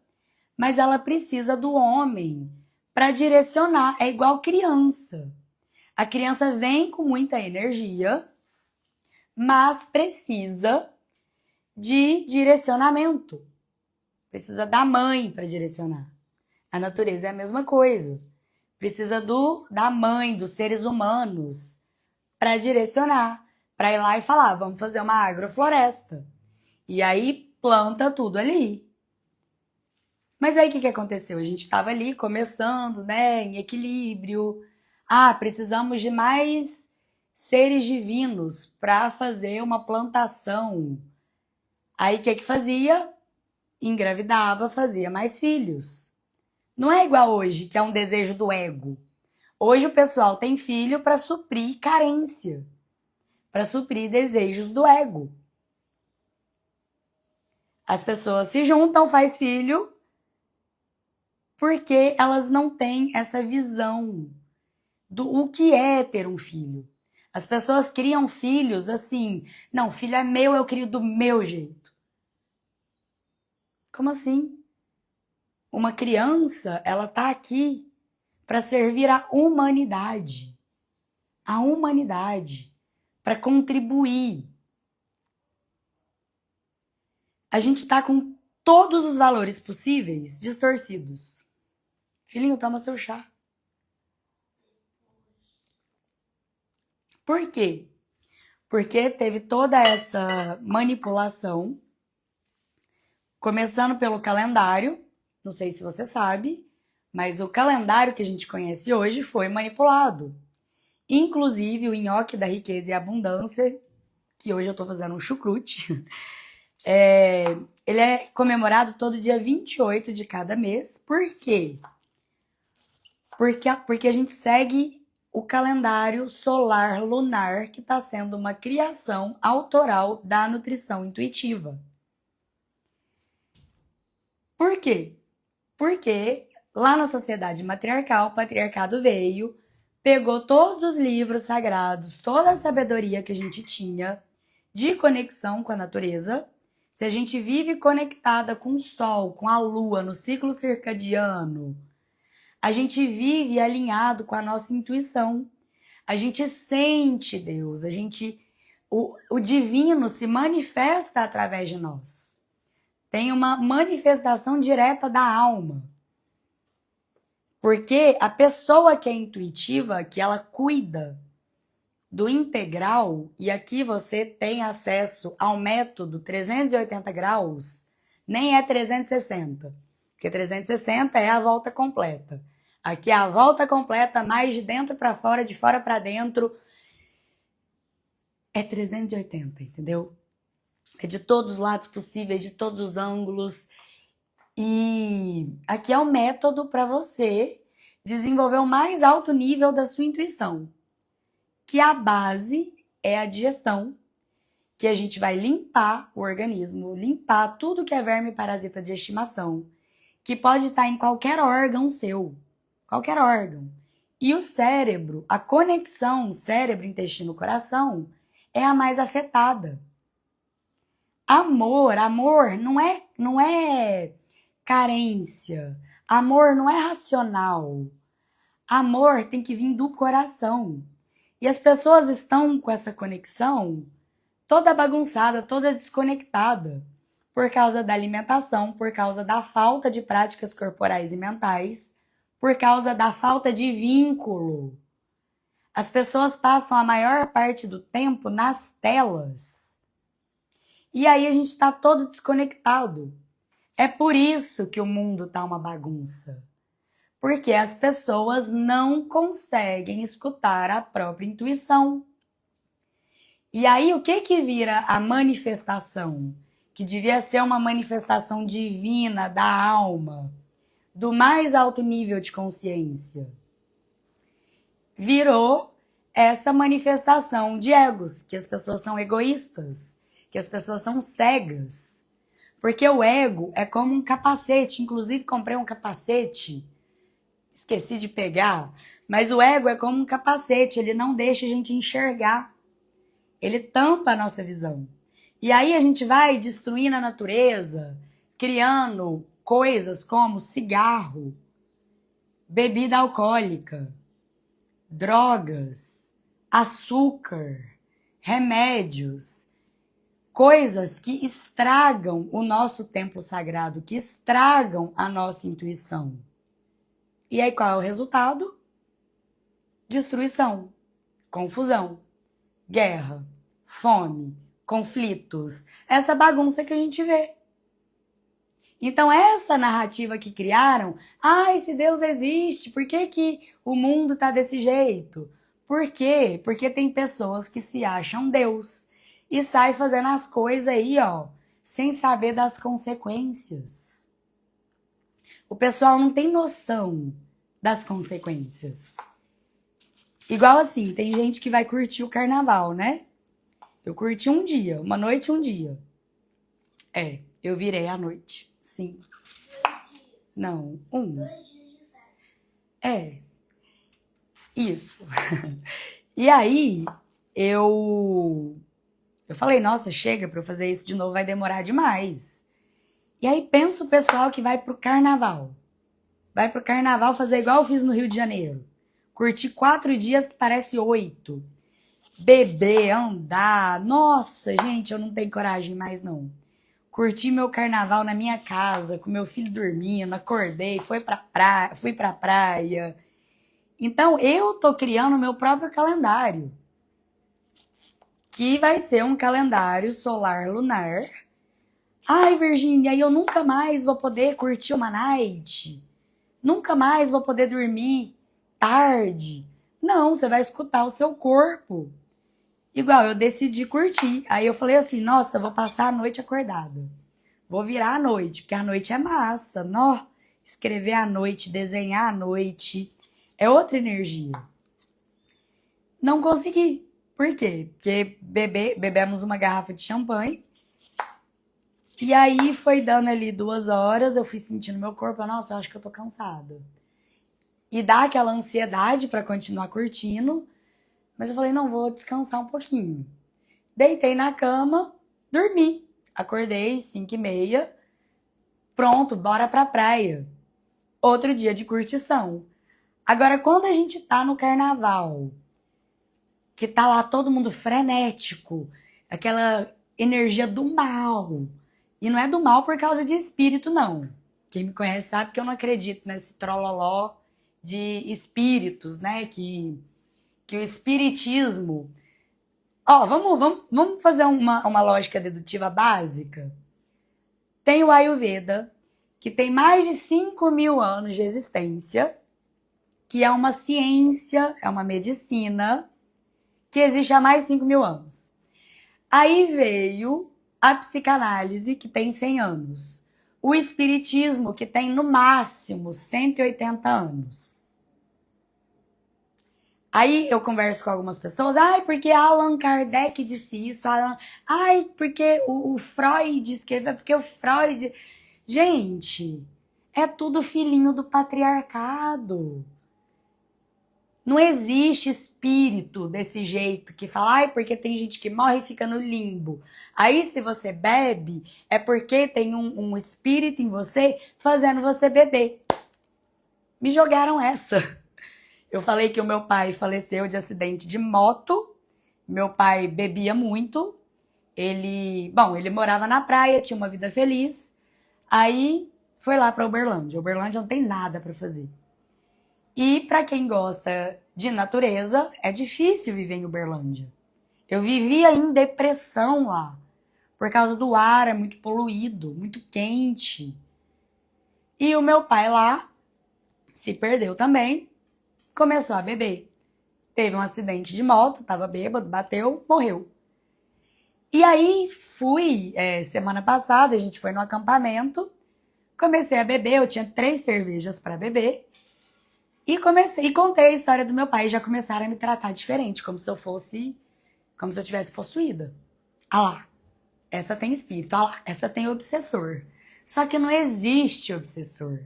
mas ela precisa do homem para direcionar. É igual criança. A criança vem com muita energia, mas precisa de direcionamento. Precisa da mãe para direcionar. A natureza é a mesma coisa. Precisa da mãe, dos seres humanos, para direcionar, para ir lá e falar, vamos fazer uma agrofloresta. E aí planta tudo ali. Mas aí o que aconteceu? A gente estava ali começando, né, em equilíbrio. Precisamos de mais seres divinos para fazer uma plantação. Aí o que fazia? Engravidava, fazia mais filhos. Não é igual hoje, que é um desejo do ego. Hoje o pessoal tem filho para suprir carência, para suprir desejos do ego. As pessoas se juntam, faz filho, porque elas não têm essa visão do o que é ter um filho. As pessoas criam filhos assim, não, filho é meu, eu crio do meu jeito. Como assim? Uma criança, ela tá aqui para servir a humanidade. A humanidade. Para contribuir. A gente tá com todos os valores possíveis distorcidos. Filhinho, toma seu chá. Por quê? Porque teve toda essa manipulação, começando pelo calendário. Não sei se você sabe, mas o calendário que a gente conhece hoje foi manipulado. Inclusive o nhoque da riqueza e abundância, que hoje eu tô fazendo um chucrute, ele é comemorado todo dia 28 de cada mês. Por quê? Porque a gente segue o calendário solar lunar, que está sendo uma criação autoral da nutrição intuitiva. Por quê? Porque lá na sociedade matriarcal, o patriarcado veio, pegou todos os livros sagrados, toda a sabedoria que a gente tinha de conexão com a natureza. Se a gente vive conectada com o sol, com a lua, no ciclo circadiano, a gente vive alinhado com a nossa intuição. A gente sente Deus, o divino se manifesta através de nós. Tem uma manifestação direta da alma. Porque a pessoa que é intuitiva, que ela cuida do integral, e aqui você tem acesso ao método 380 graus, nem é 360, porque 360 é a volta completa. Aqui é a volta completa, mais de dentro para fora, de fora para dentro. É 380, entendeu? É de todos os lados possíveis, de todos os ângulos. E aqui é o método para você desenvolver o mais alto nível da sua intuição. Que a base é a digestão, que a gente vai limpar o organismo, limpar tudo que é verme parasita de estimação, que pode estar em qualquer órgão seu, qualquer órgão. E o cérebro, a conexão cérebro, intestino, coração, é a mais afetada. Amor não é carência. Amor não é racional. Amor tem que vir do coração. E as pessoas estão com essa conexão toda bagunçada, toda desconectada, por causa da alimentação, por causa da falta de práticas corporais e mentais, por causa da falta de vínculo. As pessoas passam a maior parte do tempo nas telas. E aí a gente está todo desconectado. É por isso que o mundo está uma bagunça. Porque as pessoas não conseguem escutar a própria intuição. E aí o que vira a manifestação? Que devia ser uma manifestação divina da alma, do mais alto nível de consciência. Virou essa manifestação de egos, que as pessoas são egoístas, que as pessoas são cegas. Porque o ego é como um capacete. Inclusive, comprei um capacete, esqueci de pegar, mas o ego é como um capacete, ele não deixa a gente enxergar. Ele tampa a nossa visão. E aí a gente vai destruindo a natureza, criando coisas como cigarro, bebida alcoólica, drogas, açúcar, remédios, coisas que estragam o nosso templo sagrado, que estragam a nossa intuição. E aí qual é o resultado? Destruição, confusão, guerra, fome, conflitos, essa bagunça que a gente vê. Então essa narrativa que criaram, se Deus existe, por que o mundo tá desse jeito? Por quê? Porque tem pessoas que se acham Deus e saem fazendo as coisas aí, sem saber das consequências. O pessoal não tem noção das consequências. Igual assim, tem gente que vai curtir o carnaval, né? Eu curti um dia, uma noite, um dia. Eu virei à noite, sim. 2 dias. Não, 2 dias de festa. Isso. E aí, eu falei, nossa, chega, pra eu fazer isso de novo vai demorar demais. E aí pensa o pessoal que vai pro carnaval. Vai pro carnaval fazer igual eu fiz no Rio de Janeiro. Curti 4 dias que parece 8. Beber, andar. Nossa, gente, eu não tenho coragem mais, não. Curti meu carnaval na minha casa, com meu filho dormindo, acordei, fui pra praia. Então, eu tô criando meu próprio calendário. Que vai ser um calendário solar-lunar. Ai, Virgínia, eu nunca mais vou poder curtir uma night. Nunca mais vou poder dormir tarde. Não, você vai escutar o seu corpo. Igual, eu decidi curtir. Aí eu falei assim, nossa, vou passar a noite acordada. Vou virar à noite, porque a noite é massa. Nó, escrever à noite, desenhar à noite, é outra energia. Não consegui. Por quê? Porque bebemos uma garrafa de champanhe. E aí foi dando ali 2 horas, eu fui sentindo meu corpo. Nossa, eu acho que eu tô cansada. e dá aquela ansiedade para continuar curtindo. Mas eu falei, não, vou descansar um pouquinho. Deitei na cama, dormi. Acordei 5h30, pronto, bora pra praia. Outro dia de curtição. Agora, quando a gente tá no carnaval, que tá lá todo mundo frenético, aquela energia do mal. E não é do mal por causa de espírito, não. Quem me conhece sabe que eu não acredito nesse trololó de espíritos, né? Que o espiritismo... Ó, vamos fazer uma lógica dedutiva básica? Tem o Ayurveda, que tem mais de 5.000 anos de existência, que é uma ciência, é uma medicina, que existe há mais de 5.000 anos. Aí veio a psicanálise, que tem 100 anos. O espiritismo, que tem no máximo 180 anos. Aí eu converso com algumas pessoas, ai, porque Allan Kardec disse isso, ai, porque o Freud escreveu, porque o Freud... Gente, é tudo filhinho do patriarcado. Não existe espírito desse jeito que fala, ai, porque tem gente que morre e fica no limbo. Aí se você bebe, é porque tem um espírito em você fazendo você beber. Me jogaram essa. Eu falei que o meu pai faleceu de acidente de moto. Meu pai bebia muito. Ele morava na praia, tinha uma vida feliz. Aí foi lá para Uberlândia. Uberlândia não tem nada para fazer. E para quem gosta de natureza, é difícil viver em Uberlândia. Eu vivia em depressão lá, por causa do ar, é muito poluído, muito quente. E o meu pai lá se perdeu também, começou a beber. Teve um acidente de moto, tava bêbado, bateu, morreu. E aí fui, semana passada, a gente foi no acampamento, comecei a beber, eu tinha 3 cervejas para beber. E contei a história do meu pai, e já começaram a me tratar diferente, como se eu tivesse possuída. Ah lá, essa tem espírito, ah lá, essa tem obsessor. Só que não existe obsessor.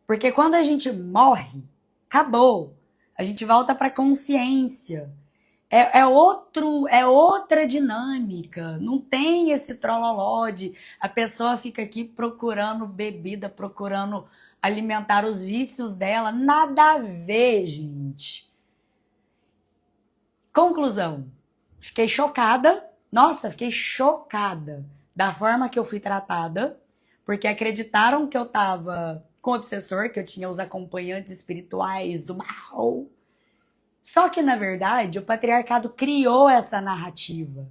Porque quando a gente morre, acabou. A gente volta para a consciência. É outra dinâmica. Não tem esse trololó de a pessoa fica aqui procurando bebida, procurando alimentar os vícios dela. Nada a ver, gente. Conclusão. Fiquei chocada. Nossa, fiquei chocada da forma que eu fui tratada, porque acreditaram que eu tava com obsessor, que eu tinha os acompanhantes espirituais do mal. Só que, na verdade, o patriarcado criou essa narrativa.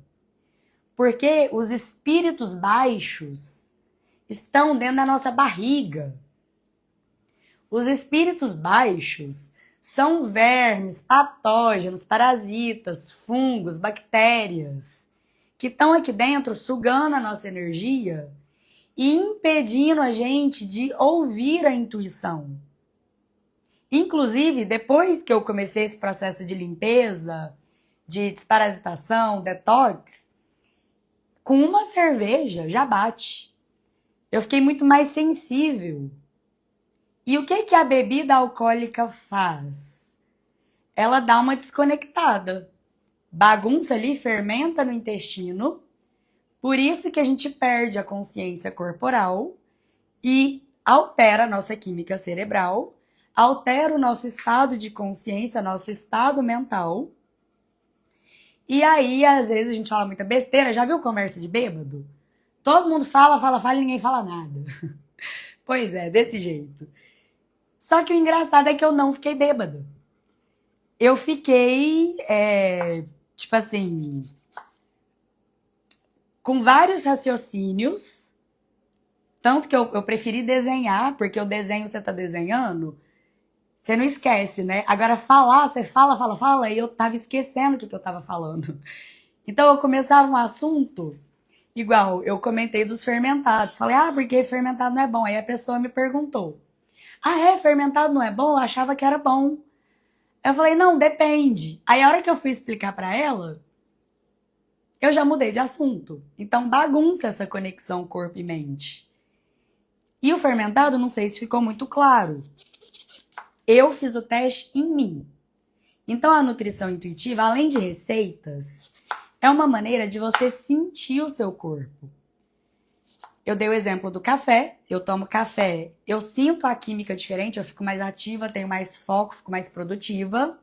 Porque os espíritos baixos estão dentro da nossa barriga. Os espíritos baixos são vermes, patógenos, parasitas, fungos, bactérias, que estão aqui dentro sugando a nossa energia e impedindo a gente de ouvir a intuição. Inclusive, depois que eu comecei esse processo de limpeza, de desparasitação, detox, com uma cerveja já bate. Eu fiquei muito mais sensível. E o que a bebida alcoólica faz? Ela dá uma desconectada. Bagunça ali, fermenta no intestino. Por isso que a gente perde a consciência corporal e altera a nossa química cerebral, altera o nosso estado de consciência, nosso estado mental. E aí, às vezes, a gente fala muita besteira. Já viu conversa de bêbado? Todo mundo fala e ninguém fala nada. Pois é, desse jeito. Só que o engraçado é que eu não fiquei bêbada. Eu fiquei, tipo assim, com vários raciocínios. Tanto que eu preferi desenhar, porque o desenho você tá desenhando, você não esquece, né? Agora falar, você fala, e eu tava esquecendo o que eu tava falando. Então eu começava um assunto, igual eu comentei dos fermentados. Falei, porque fermentado não é bom. Aí a pessoa me perguntou, fermentado não é bom? Eu achava que era bom. Eu falei, não, depende. Aí a hora que eu fui explicar pra ela, eu já mudei de assunto. Então bagunça essa conexão corpo e mente. E o fermentado, não sei se ficou muito claro. Eu fiz o teste em mim. Então, a nutrição intuitiva, além de receitas, é uma maneira de você sentir o seu corpo. Eu dei o exemplo do café. Eu tomo café, eu sinto a química diferente, eu fico mais ativa, tenho mais foco, fico mais produtiva.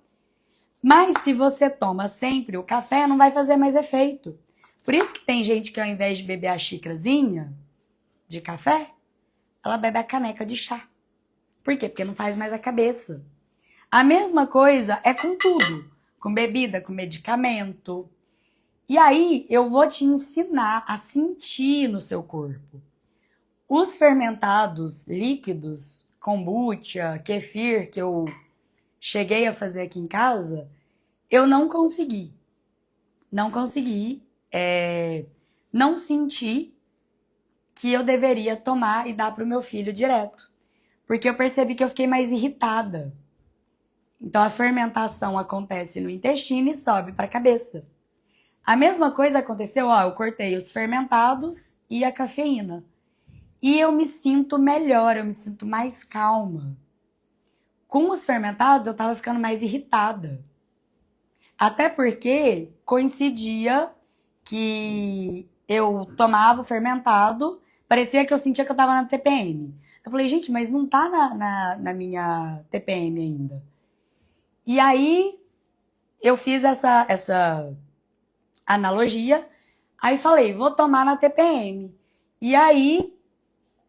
Mas se você toma sempre o café, não vai fazer mais efeito. Por isso que tem gente que ao invés de beber a xícarazinha de café, ela bebe a caneca de chá. Por quê? Porque não faz mais a cabeça. A mesma coisa é com tudo. Com bebida, com medicamento. E aí eu vou te ensinar a sentir no seu corpo. Os fermentados líquidos, kombucha, kefir, que eu cheguei a fazer aqui em casa, eu não consegui. Não consegui. Não senti que eu deveria tomar e dar para o meu filho direto. Porque eu percebi que eu fiquei mais irritada. Então a fermentação acontece no intestino e sobe para a cabeça. A mesma coisa aconteceu, eu cortei os fermentados e a cafeína. E eu me sinto melhor, eu me sinto mais calma. Com os fermentados eu tava ficando mais irritada. Até porque coincidia que eu tomava o fermentado, parecia que eu sentia que eu tava na TPM. Eu falei, gente, mas não tá na minha TPM ainda. E aí eu fiz essa analogia, aí falei, vou tomar na TPM. E aí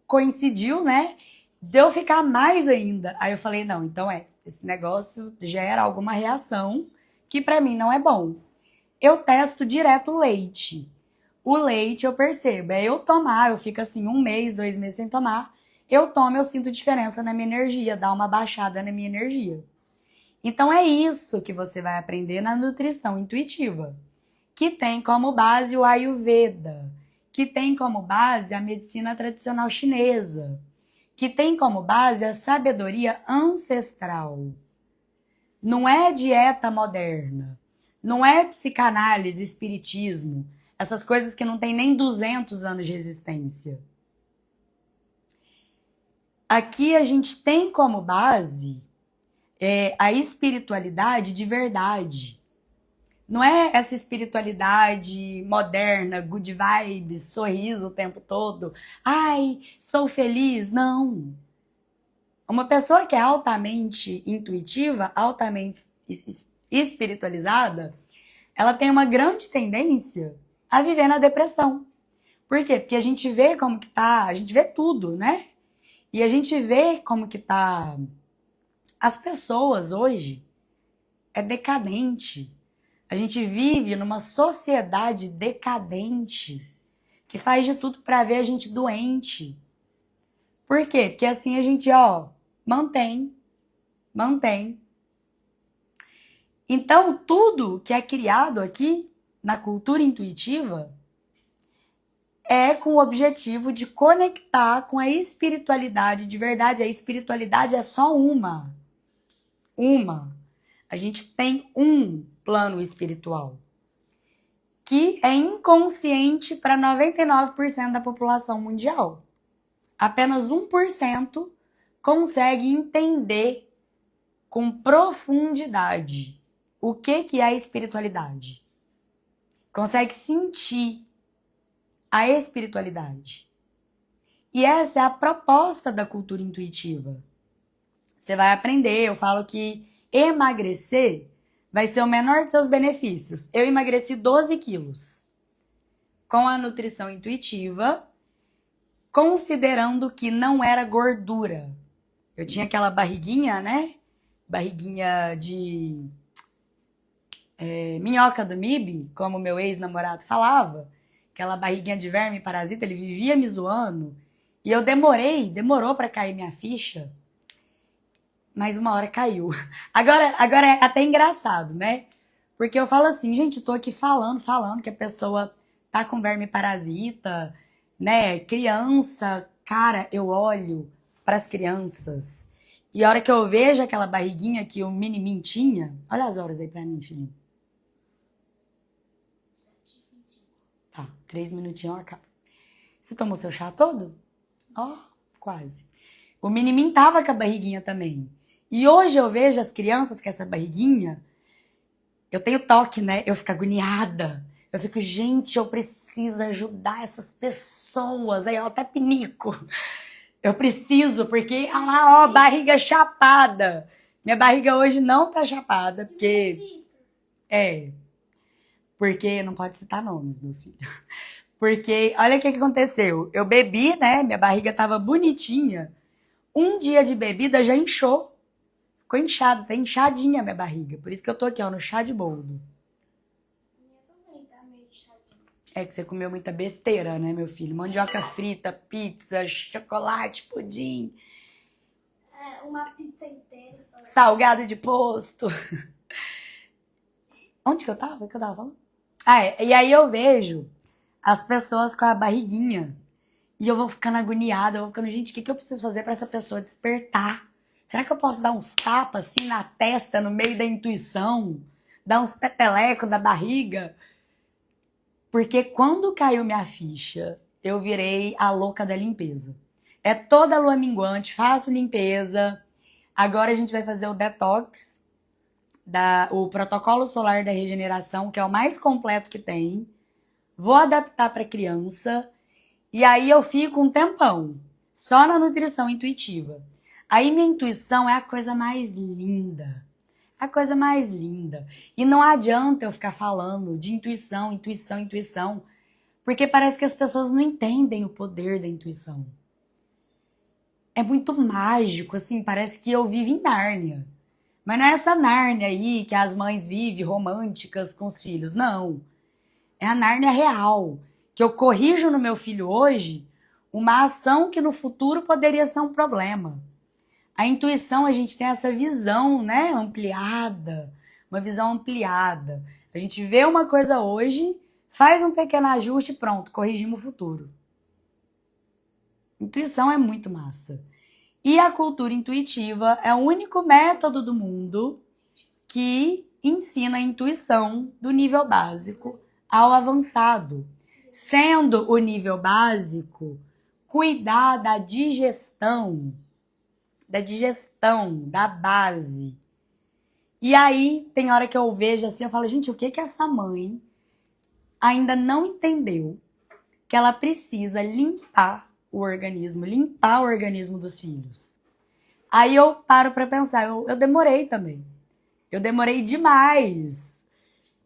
coincidiu, né, de eu ficar mais ainda. Aí eu falei, não, então esse negócio gera alguma reação que pra mim não é bom. Eu testo direto o leite. O leite eu percebo, eu tomar, eu fico assim 1 mês, 2 meses sem tomar, eu tomo, eu sinto diferença na minha energia, dá uma baixada na minha energia. Então é isso que você vai aprender na nutrição intuitiva, que tem como base o Ayurveda, que tem como base a medicina tradicional chinesa, que tem como base a sabedoria ancestral. Não é dieta moderna, não é psicanálise, espiritismo, essas coisas que não tem nem 200 anos de existência. Aqui a gente tem como base a espiritualidade de verdade. Não é essa espiritualidade moderna, good vibes, sorriso o tempo todo. Ai, sou feliz. Não. Uma pessoa que é altamente intuitiva, altamente espiritualizada, ela tem uma grande tendência a viver na depressão. Por quê? Porque a gente vê como que tá, a gente vê tudo, né? E a gente vê como que tá. As pessoas hoje é decadente. A gente vive numa sociedade decadente que faz de tudo para ver a gente doente. Por quê? Porque assim a gente, mantém. Então, tudo que é criado aqui na cultura intuitiva é com o objetivo de conectar com a espiritualidade de verdade. A espiritualidade é só uma. A gente tem um plano espiritual que é inconsciente para 99% da população mundial. Apenas 1% consegue entender com profundidade o que é a espiritualidade. Consegue sentir a espiritualidade. E essa é a proposta da cultura intuitiva. Você vai aprender, eu falo que emagrecer vai ser o menor de seus benefícios. Eu emagreci 12 quilos com a nutrição intuitiva, considerando que não era gordura. Eu tinha aquela barriguinha, né? Barriguinha de minhoca do MIB, como meu ex-namorado falava. Aquela barriguinha de verme parasita, ele vivia me zoando. E eu demorou para cair minha ficha. Mas uma hora caiu. Agora é até engraçado, né? Porque eu falo assim, gente, tô aqui falando que a pessoa tá com verme parasita, né? Criança, cara, eu olho para as crianças. E a hora que eu vejo aquela barriguinha que o mini tinha, olha as horas aí pra mim, filhinho. Tá, 3 minutinhos, acaba. Você tomou seu chá todo? Quase. O mini tava com a barriguinha também. E hoje eu vejo as crianças com essa barriguinha, eu tenho toque, né? Eu fico agoniada. Eu fico, gente, eu preciso ajudar essas pessoas. Aí eu até pinico. Eu preciso, porque, ah lá, ó, barriga chapada. Minha barriga hoje não tá chapada, porque não pode citar nomes, meu filho. Porque, olha o que aconteceu. Eu bebi, né? Minha barriga tava bonitinha. Um dia de bebida já inchou. Ficou inchada, tá inchadinha a minha barriga. Por isso que eu tô aqui, ó, no chá de boldo. Minha também tá meio inchadinha. É que você comeu muita besteira, né, meu filho? Mandioca frita, pizza, chocolate, pudim, Uma pizza inteira só. salgado de posto. Onde que eu tava? O que eu tava falando? E aí eu vejo as pessoas com a barriguinha. E eu vou ficando agoniada, eu vou ficando, gente, o que eu preciso fazer pra essa pessoa despertar? Será que eu posso dar uns tapas assim na testa, no meio da intuição? Dar uns petelecos da barriga? Porque quando caiu minha ficha, eu virei a louca da limpeza. É toda lua minguante, faço limpeza. Agora a gente vai fazer o detox, o protocolo solar da regeneração, que é o mais completo que tem. Vou adaptar para criança. E aí eu fico um tempão, só na nutrição intuitiva. Aí minha intuição é a coisa mais linda. A coisa mais linda. E não adianta eu ficar falando de intuição, intuição, intuição, porque parece que as pessoas não entendem o poder da intuição. É muito mágico, assim, parece que eu vivo em Nárnia. Mas não é essa Nárnia aí que as mães vivem românticas com os filhos, não. É a Nárnia real, que eu corrijo no meu filho hoje uma ação que no futuro poderia ser um problema. A intuição, a gente tem essa visão, né, ampliada, uma visão ampliada. A gente vê uma coisa hoje, faz um pequeno ajuste e pronto, corrigimos o futuro. Intuição é muito massa. E a cultura intuitiva é o único método do mundo que ensina a intuição do nível básico ao avançado. Sendo o nível básico, cuidar da digestão, da base. E aí, tem hora que eu vejo assim, eu falo, gente, o que essa mãe ainda não entendeu que ela precisa limpar o organismo dos filhos? Aí eu paro pra pensar, eu demorei também. Eu demorei demais.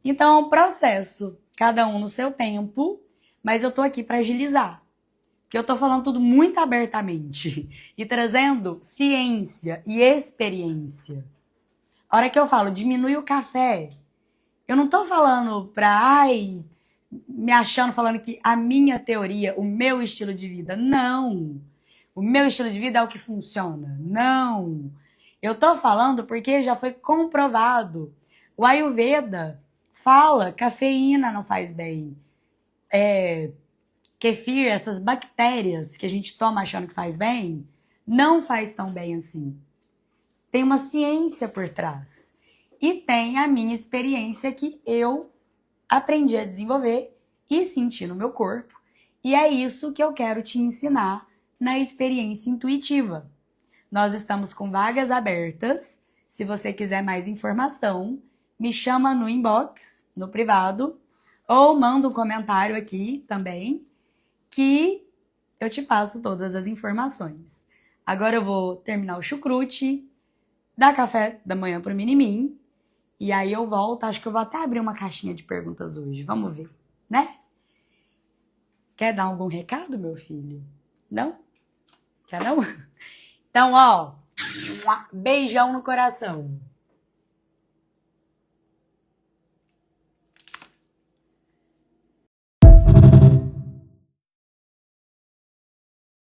Então é um processo, cada um no seu tempo, mas eu tô aqui pra agilizar. Porque eu tô falando tudo muito abertamente e trazendo ciência e experiência. A hora que eu falo, diminui o café, eu não tô falando pra, me achando, falando que a minha teoria, o meu estilo de vida. Não. O meu estilo de vida é o que funciona. Não. Eu tô falando porque já foi comprovado. O Ayurveda fala, cafeína não faz bem. Kefir, essas bactérias que a gente toma achando que faz bem, não faz tão bem assim. Tem uma ciência por trás. E tem a minha experiência que eu aprendi a desenvolver e sentir no meu corpo. E é isso que eu quero te ensinar na experiência intuitiva. Nós estamos com vagas abertas. Se você quiser mais informação, me chama no inbox, no privado, ou manda um comentário aqui também, que eu te passo todas as informações. Agora eu vou terminar o chucrute, dar café da manhã pro Minimin, e aí eu volto. Acho que eu vou até abrir uma caixinha de perguntas hoje. Vamos ver, né? Quer dar algum recado, meu filho? Não? Quer não? Então, ó, beijão no coração.